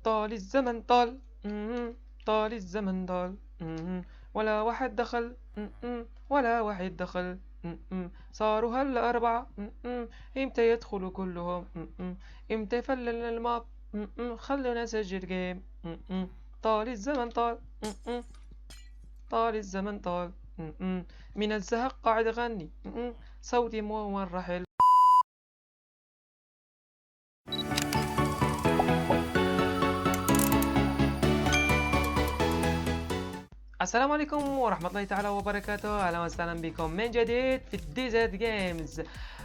طال الزمن طال. طال الزمن طال. ولا واحد دخل. ولا واحد دخل. صاروا هلا أربعة. إمتى يدخلوا كلهم. إمتى يفلل الماب. خلونا نسجل جيم. طال الزمن طال. طال الزمن طال. من الزهق قاعد أغني. صوتي مو مرة حلو. السلام عليكم ورحمة الله تعالى وبركاته. أهلا وسهلا بكم من جديد في دي زد جيمز.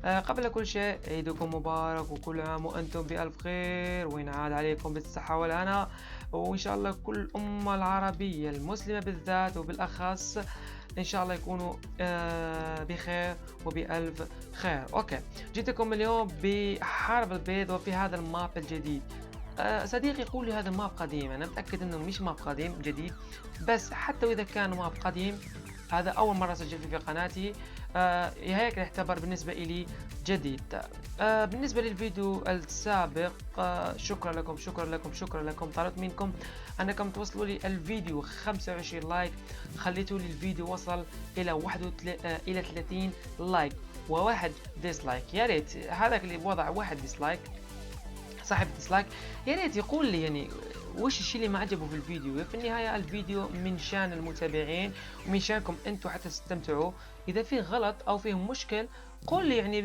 قبل كل شيء عيدكم مبارك وكل عام وأنتم بألف خير وينعاد عليكم بالصحة والهنا، وإن شاء الله كل الأمة العربية المسلمة بالذات وبالأخص إن شاء الله يكونوا بخير وبألف خير. أوكي، جيتكم اليوم بحرب البيض وفي هذا الماب الجديد. صديقي يقول لي هذا الماب قديم، أنا متأكد أنه مش ماب قديم جديد، بس حتى وإذا كان ماب قديم هذا أول مرة أسجل فيه في قناتي. هيك يعتبر بالنسبة إلي جديد. بالنسبة للفيديو السابق، شكرا لكم شكرا لكم شكرا لكم. طلبت منكم أنكم توصلوا لي الفيديو 25 لايك، خليتوا لي الفيديو وصل إلى 30 لايك وواحد ديسلايك. يا ريت هذاك اللي وضع واحد ديسلايك، صاحب ديسلايك، يا ريت يقول لي يعني وش الشيء اللي ما عجبه في الفيديو. في النهاية الفيديو من شان المتابعين ومن شانكم انتم حتى تستمتعوا. اذا فيه غلط او فيه مشكل قول لي، يعني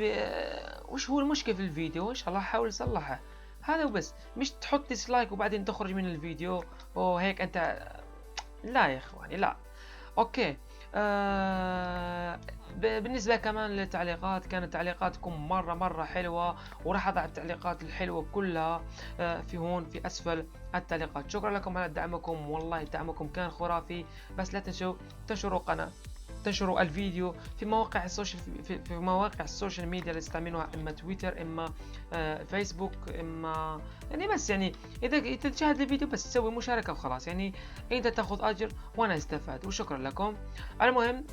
وش هو المشكل في الفيديو، ان شاء الله احاول اصلحه. هذا وبس، مش تحط ديسلايك وبعدين تخرج من الفيديو وهيك انت. لا يا اخواني لا. اوكي. بالنسبة كمان للتعليقات، كانت تعليقاتكم مرة حلوة، وراح أضع التعليقات الحلوة كلها في هون في أسفل التعليقات. شكرا لكم على دعمكم، والله دعمكم كان خرافي. بس لا تنسوا تنشروا قناة، تنشروا الفيديو في مواقع السوشيال، في مواقع السوشيال ميديا اللي تستعملوها، اما تويتر اما فيسبوك اما، يعني بس يعني اذا تشاهد الفيديو بس تسوي مشاركة وخلاص، يعني انت تاخذ اجر وانا استفاد، وشكرا لكم. المهم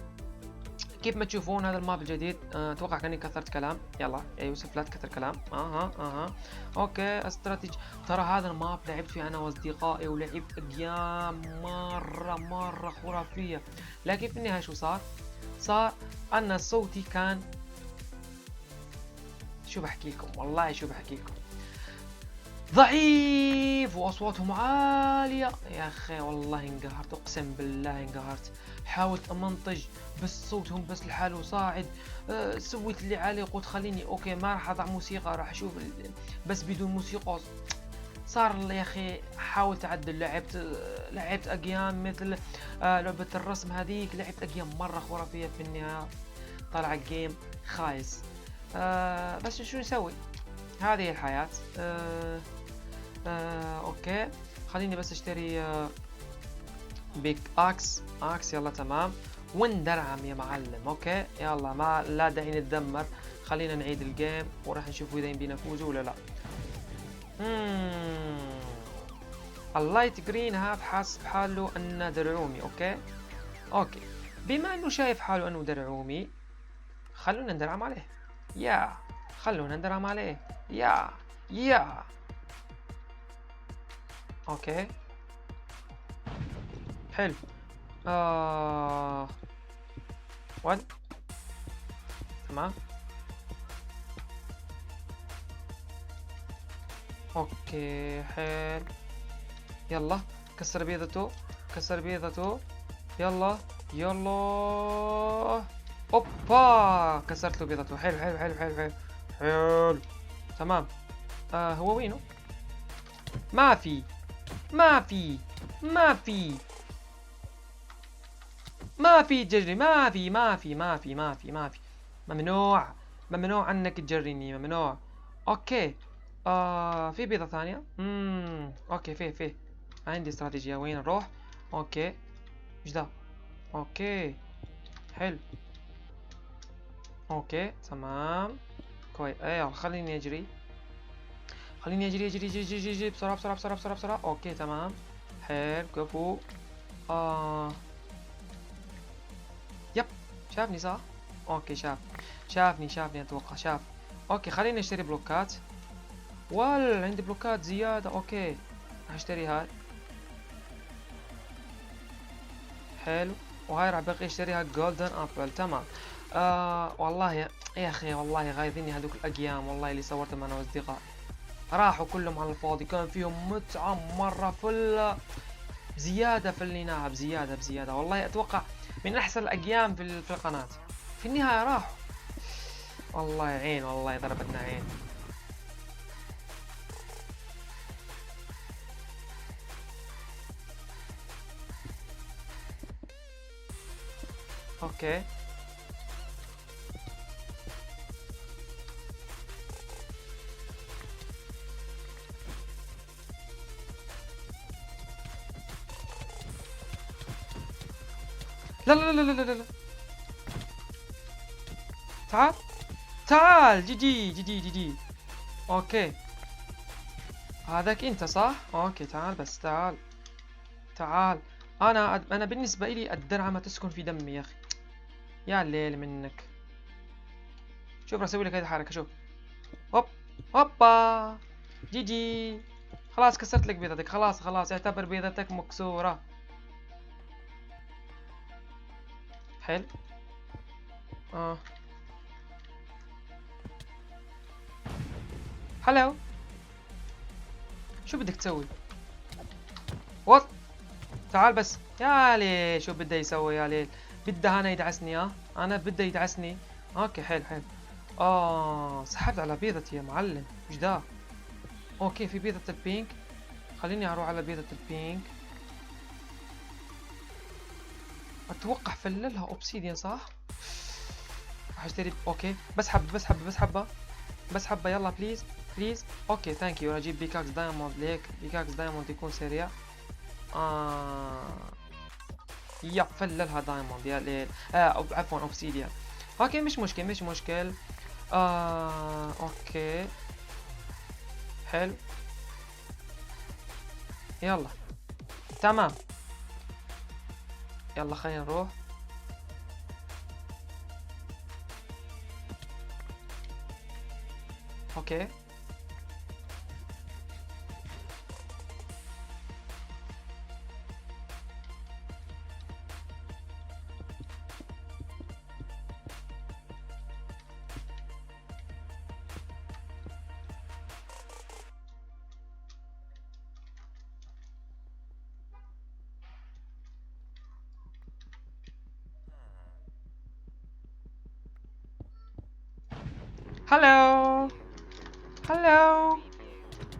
كيف ما تشوفون هذا الماب الجديد، اتوقع كاني كثرت كلام. يلا يا يوسف لا تكثر كلام. اوكي، استراتيجي. ترى هذا الماب لعبت فيه انا واصدقائي ولعبت ايام مره خرافيه، لكن في النهايه شو صار ان صوتي كان، شو بحكي لكم والله شو بحكي لكم، ضعيف واصواتهم عاليه. يا اخي والله انقهرت، اقسم بالله انقهرت. حاولت امنتج بس صوتهم بس لحاله صاعد. سويت اللي علي، قلت خليني اوكي ما راح اضع موسيقى، راح اشوف بس بدون موسيقى. صار يا اخي حاولت اعدل، لعبت اقيام مثل لعبة الرسم هذيك، لعبت اقيام مرة خرافية. في النهاية طلع الجيم خايس. بس شو نسوي، هذه الحياة. اوكي، خليني بس اشتري بيك اكس. يلا تمام، وندرعم يا معلم. اوكي يلا، ما لا داعي نتذمر، خلينا نعيد الجيم وراح نشوف اذا يمدينا نفوز ولا لا. اللايت جرين هذا حاسب حاله انه درعومي. اوكي، بما انه شايف حاله انه درعومي خلونا ندرعم عليه. يا خلونا ندرعم عليه. يا اوكي حلو. ود تمام. اوكي حلو. يلا كسر بيضته، كسر بيضته. يلا اوبا، كسرت له بيضته. حلو تمام. هو وينه؟ ما في ما في ما في ما في تجري، ما في ممنوع، ممنوع عنك تجريني، ممنوع. اوكي. في بيضة ثانية. اوكي، فيه عندي استراتيجية. وين نروح؟ اوكي، ايش ده؟ اوكي حلو. اوكي تمام كويس. ايوه خليني اجري، خليني اجري بسرعة. اوكي تمام حلو. كفو. آه يب، شافني صح؟ اوكي شافني اتوقع اوكي خليني اشتري بلوكات. عندي بلوكات زيادة. اوكي هشتري هاي. حلو. وهاي راح بقي اشتريها جولدن ابل. تمام. والله يا اخي والله غايظيني هذوك الايام والله اللي صورتهم انا واصدقائي، راحوا كلهم على الفاضي. كان فيهم متعة مرة بزيادة في اللعب، بزيادة بزيادة والله. اتوقع من احسن الايام في القناة. في النهاية راحوا. والله عين، والله ضربتنا عين. اوكي. لا لا لا لا لا لا. تعال تعال. جي جي جي جي جي جي. اوكي. هذاك انت صح؟ اوكي تعال بس تعال. تعال. انا بالنسبة لي الدرعة ما تسكن في دمي يا اخي. يا الليل منك. شوف راح اسوي لك هذه الحركة. شوف. هوب. هوبا. جي جي. خلاص كسرت لك بيضتك. خلاص خلاص اعتبر بيضتك مكسورة. حلو. اه. هلو. شو بدك تسوي؟ وات. تعال بس يا ليل. شو بده يسوي يا ليل؟ بده انا يدعسني. انا بده يدعسني. اوكي حلو حلو. سحبت على بيضتي يا معلم. ايش ده؟ اوكي في بيضة البينك. خليني اروح على بيضة البينك. اتوقع فللها اوبسيديان صح؟ راح اشتري. اوكي بس حبة بس حبة بس حبة بس حبة. يلا بليز بليز. اوكي ثانك يو. راح اجيب بيكاكس دايموند ليك. بيكاكس دايموند يكون سريع. يا فللها دايموند يا ليل. عفوا اوبسيديان. اوكي مش مشكل مش مشكل. اوكي حلو. يلا. تمام. يلا خلينا نروح. اوكي. هلو. هلو.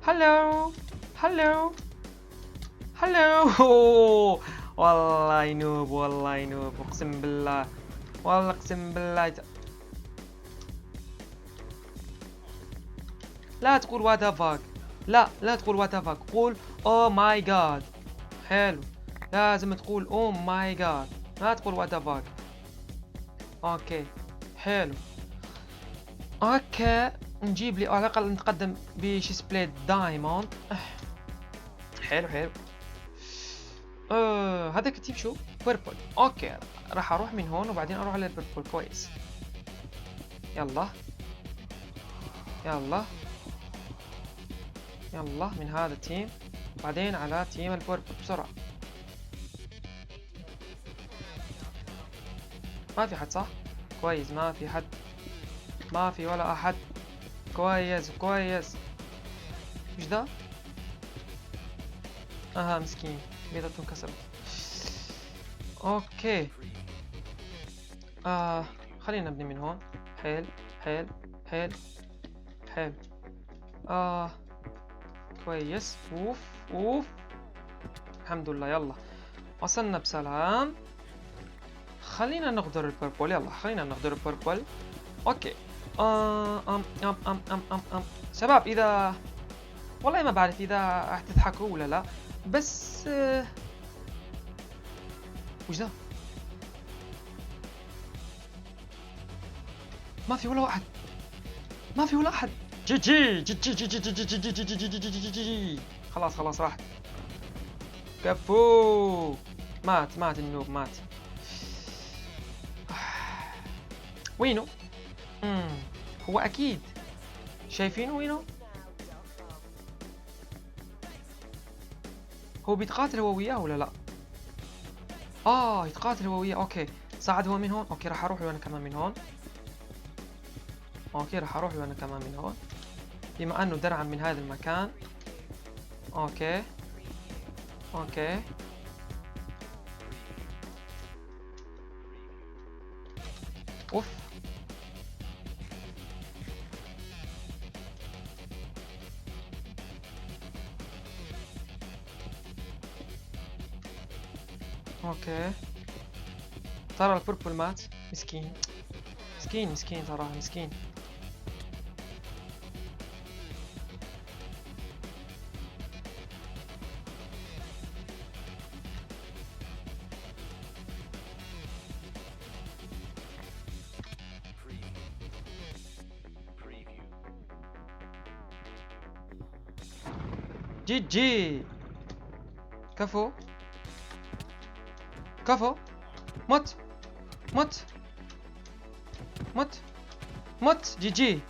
هلو. هلو. هلو. والله نوب والله نوب اقسم بالله. والله اقسم بالله. لا تقول وات فاك. لا لا تقول وات فاك. قول او ماي جاد. حلو. لازم تقول او ماي جاد. ما تقول وات فاك. اوكي حلو. اوكي نجيب لي على الاقل نتقدم بشي سبليت دايموند. حلو حلو. هذاك التيب شو؟ بيربل. اوكي راح اروح من هون وبعدين اروح على البيربل. كويس. يلا يلا يلا من هذا التيم بعدين على تيم البيربل بسرعة. ما في حد صح؟ كويس ما في حد. ما في ولا احد. كويس كويس. ايش ذا؟ مسكين بيضته انكسرت. اوكي. خلينا نبني من هون. حيل حيل حيل حيل. كويس. اوف اوف. الحمد لله. يلا وصلنا بسلام. خلينا نغدر البربل. يلا خلينا نغدر البربل. اوكي. شباب اذا والله ما بعرف اذا راح تضحكوا ولا لا بس وش ذا؟ ما في ولا واحد. ما في ولا احد. جي جي جي جي جي جي جي جي جي جي جي جي جي جي جي. خلاص خلاص راحت. كفو. مات النوب مات. وينو؟ هو اكيد شايفينه وينو؟ هو بيتقاتل هو وياه ولا لا؟ يتقاتل هو وياه. اوكي، صعد هو من هون. اوكي راح اروح له انا كمان من هون. اوكي راح اروح له انا كمان من هون، بما انه درعم من هذا المكان. اوكي اوكي اوف. اوكي ترى البوربل مات. مسكين مسكين مسكين صراحة مسكين. جي جي. كفو كفو. مت مت مت مت. جي جي.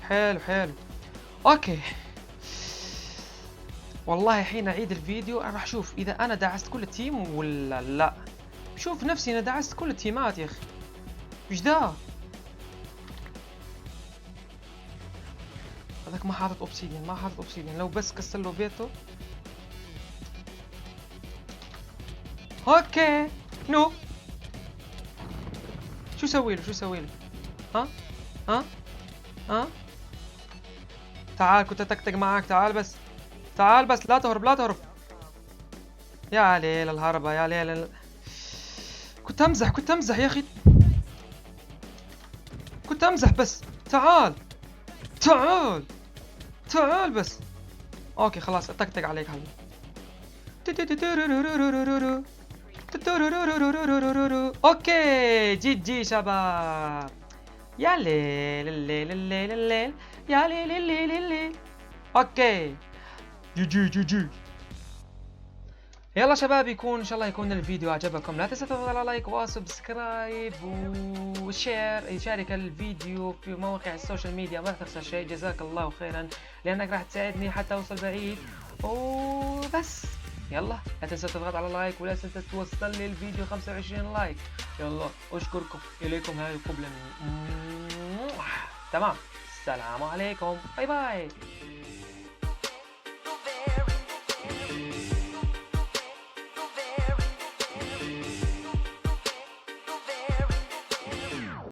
حلو حلو. اوكي والله حين اعيد الفيديو انا راح اشوف اذا انا دعست كل التيم ولا لا. شوف نفسي انا دعست كل التيمات يا اخي. ايش ذا؟ هذاك ما حاطط اوبسيديان، ما حاطط اوبسيديان، لو بس كسر له بيته. اوكي نو. شو سوي له؟ شو سوي له؟ ها ها ها. تعال كنت اتكتك معاك. تعال بس، تعال بس، لا تهرب لا تهرب. يا ليل الهربة يا ليل. كنت امزح كنت امزح يا اخي، كنت امزح بس. تعال تعال تعال بس. اوكي خلاص اتكتك عليك هلا. اوكي جي جي شباب. يا ليل الليل الليل الليل. يا ليل الليل الليل. اوكي جي جي جي جي. يلا شباب، يكون ان شاء الله يكون الفيديو عجبكم. لا تنسوا تضغطوا على لايك وسبسكرايب وشير، يشارك الفيديو في مواقع السوشيال ميديا. ما تخسر شيء. جزاك الله خيرا لانك راح تساعدني حتى اوصل بعيد. وبس يلا لا تنسى تضغط على لايك، ولا تنسى توصل لي الفيديو 25 لايك. يلا اشكركم. اليكم هذه القبلة مني. تمام. السلام عليكم. باي باي.